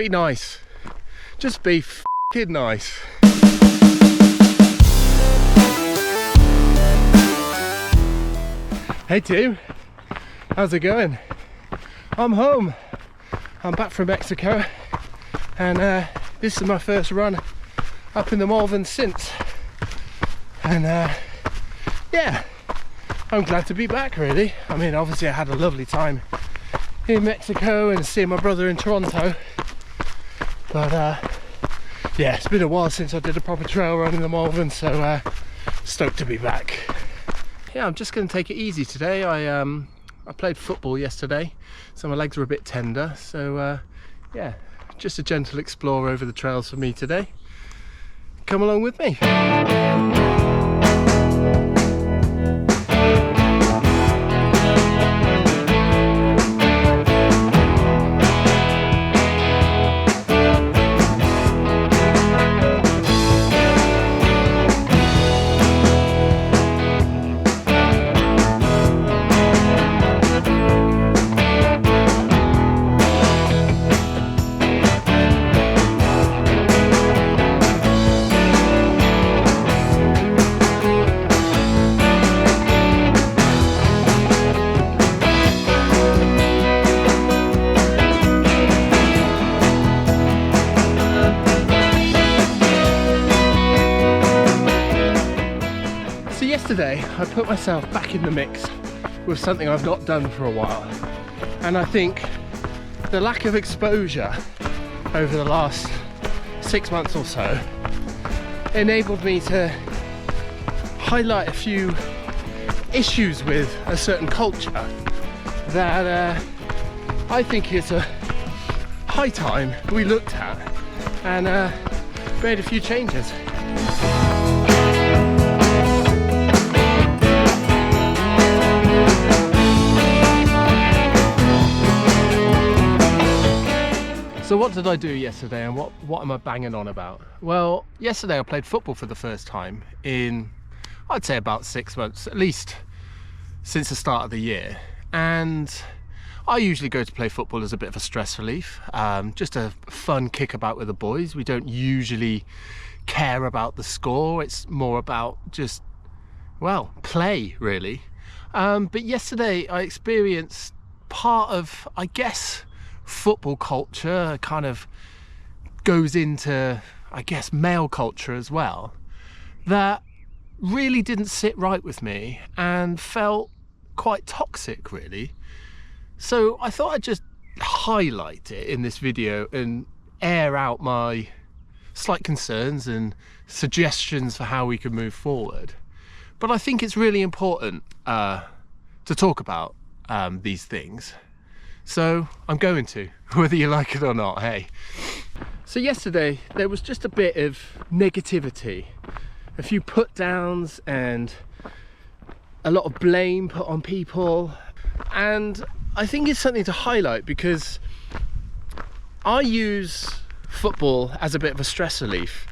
be nice. Just be f***ing nice. Hey team, how's it going? I'm home. I'm back from Mexico, and this is my first run up in the Malvern since. And yeah, I'm glad to be back really. I mean, obviously I had a lovely time in Mexico and seeing my brother in Toronto, but yeah, it's been a while since I did a proper trail run in the Malvern, so stoked to be back. Yeah, I'm just going to take it easy today. I played football yesterday, so my legs are a bit tender, so yeah, just a gentle explore over the trails for me today. Come along with me. Yesterday I put myself back in the mix with something I've not done for a while, and I think the lack of exposure over the last 6 months or so enabled me to highlight a few issues with a certain culture that I think it's a high time we looked at and made a few changes. So what did I do yesterday, and what am I banging on about? Well, yesterday I played football for the first time in, I'd say, about 6 months, at least since the start of the year. And I usually go to play football as a bit of a stress relief, just a fun kickabout with the boys. We don't usually care about the score. It's more about just, well, play really. But yesterday I experienced part of, I guess, football culture, kind of goes into, I guess, male culture as well, that really didn't sit right with me and felt quite toxic really. So I thought I'd just highlight it in this video and air out my slight concerns and suggestions for how we can move forward. But I think it's really important to talk about these things. So I'm going to, whether you like it or not, hey. So yesterday there was just a bit of negativity, a few put downs and a lot of blame put on people. And I think it's something to highlight because I use football as a bit of a stress relief,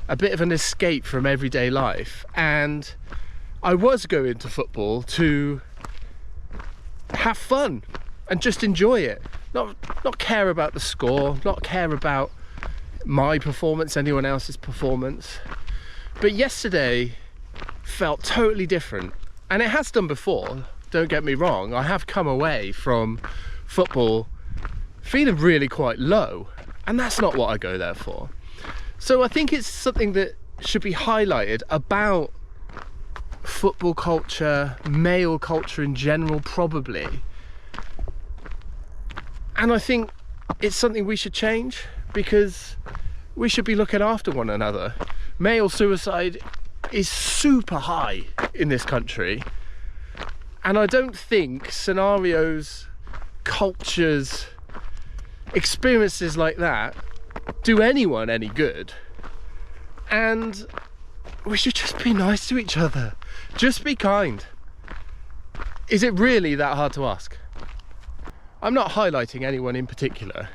a bit of an escape from everyday life. And I was going to football to have fun and just enjoy it, not care about the score, not care about my performance, anyone else's performance. But yesterday felt totally different, and it has done before, don't get me wrong. I have come away from football feeling really quite low, and that's not what I go there for. So I think it's something that should be highlighted about football culture, male culture in general probably. And I think it's something we should change, because we should be looking after one another. Male suicide is super high in this country, and I don't think scenarios, cultures, experiences like that do anyone any good. And we should just be nice to each other. Just be kind. Is it really that hard to ask? I'm not highlighting anyone in particular.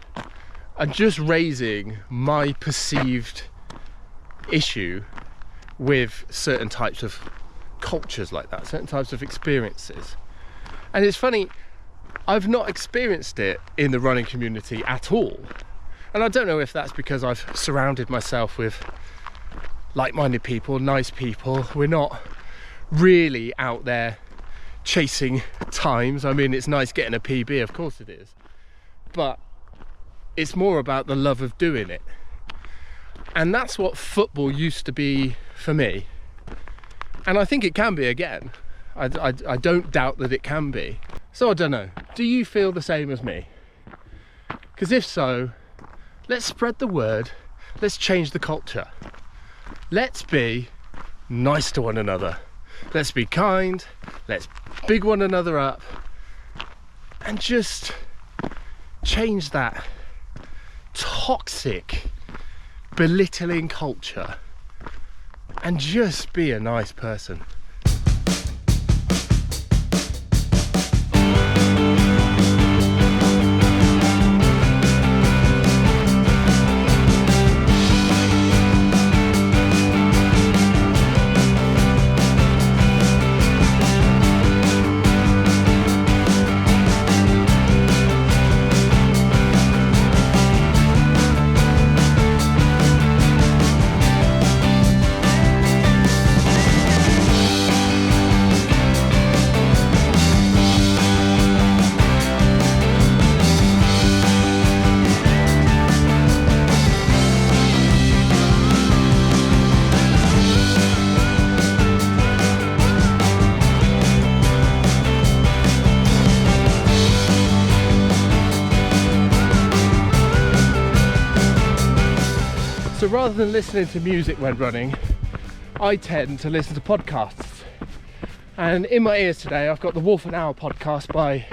I'm just raising my perceived issue with certain types of cultures like that, certain types of experiences. And it's funny, I've not experienced it in the running community at all. And I don't know if that's because I've surrounded myself with like-minded people, nice people. We're not really out there chasing times. I mean, it's nice getting a PB, of course it is, but it's more about the love of doing it. And that's what football used to be for me, and I think it can be again. I don't doubt that it can be. So I don't know, do you feel the same as me? Because if so, let's spread the word, let's change the culture. Let's be nice to one another. Let's be kind, let's big one another up, and just change that toxic, belittling culture and just be a nice person. So rather than listening to music when running, I tend to listen to podcasts. And in my ears today, I've got the Wolf an Hour podcast by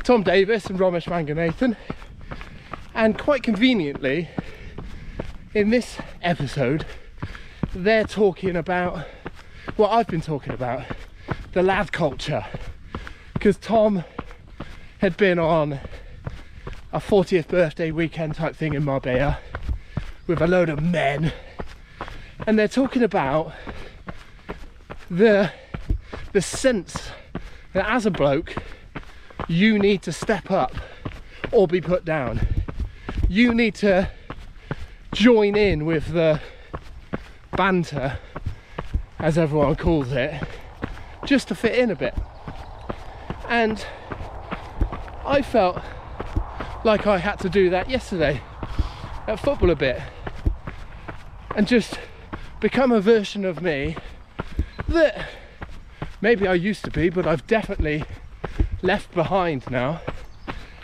Tom Davis and Ramesh Ranganathan. And quite conveniently, in this episode, they're talking about what I've been talking about, the lad culture. Because Tom had been on a 40th birthday weekend type thing in Marbella with a load of men, and they're talking about the sense that as a bloke you need to step up or be put down. You need to join in with the banter, as everyone calls it, just to fit in a bit. And I felt like I had to do that yesterday at football a bit, and just become a version of me that maybe I used to be, but I've definitely left behind now,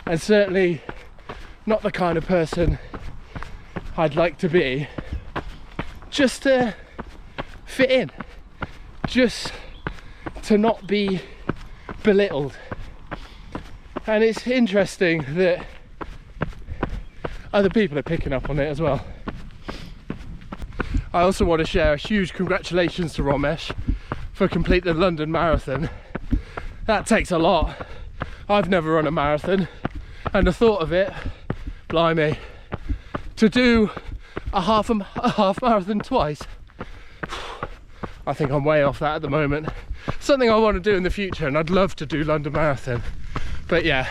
and certainly not the kind of person I'd like to be, just to fit in, just to not be belittled. And it's interesting that other people are picking up on it as well. I also want to share a huge congratulations to Ramesh for completing the London Marathon. That takes a lot. I've never run a marathon, and the thought of it, blimey, to do a half marathon twice, I think I'm way off that at the moment. Something I want to do in the future, and I'd love to do London Marathon. But yeah,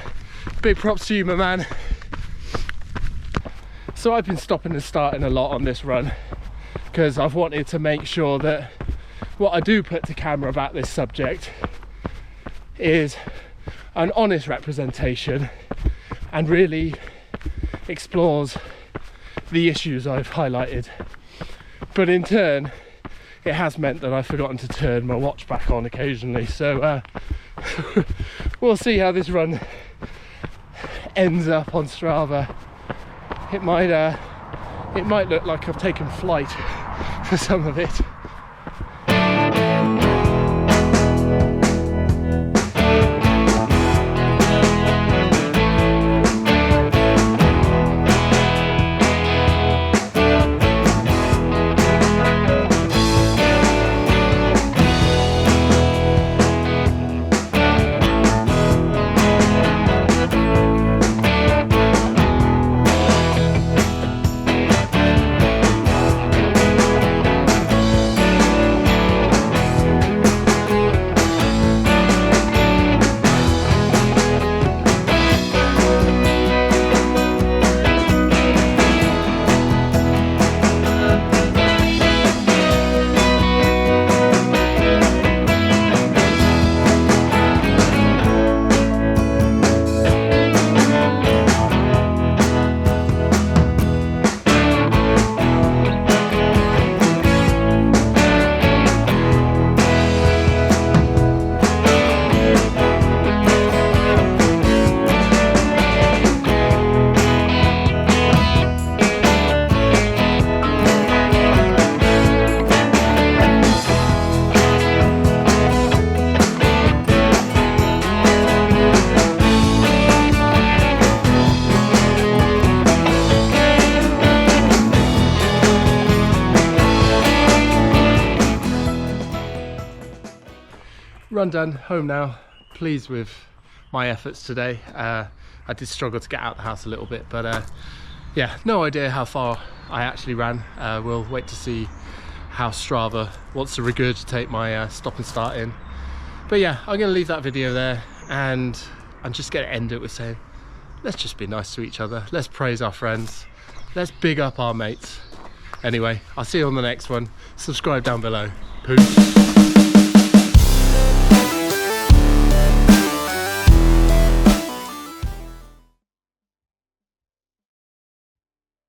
big props to you, my man. So I've been stopping and starting a lot on this run because I've wanted to make sure that what I do put to camera about this subject is an honest representation and really explores the issues I've highlighted. But in turn, it has meant that I've forgotten to turn my watch back on occasionally. So we'll see how this run ends up on Strava. It might look like I've taken flight for some of it. run done, home now. Pleased with my efforts today. I did struggle to get out the house a little bit, but yeah, no idea how far I actually ran. We'll wait to see how Strava wants to regurgitate my stop and start in. But yeah, I'm going to leave that video there, and I'm just going to end it with saying, let's just be nice to each other. Let's praise our friends. Let's big up our mates. Anyway, I'll see you on the next one. Subscribe down below. Peace.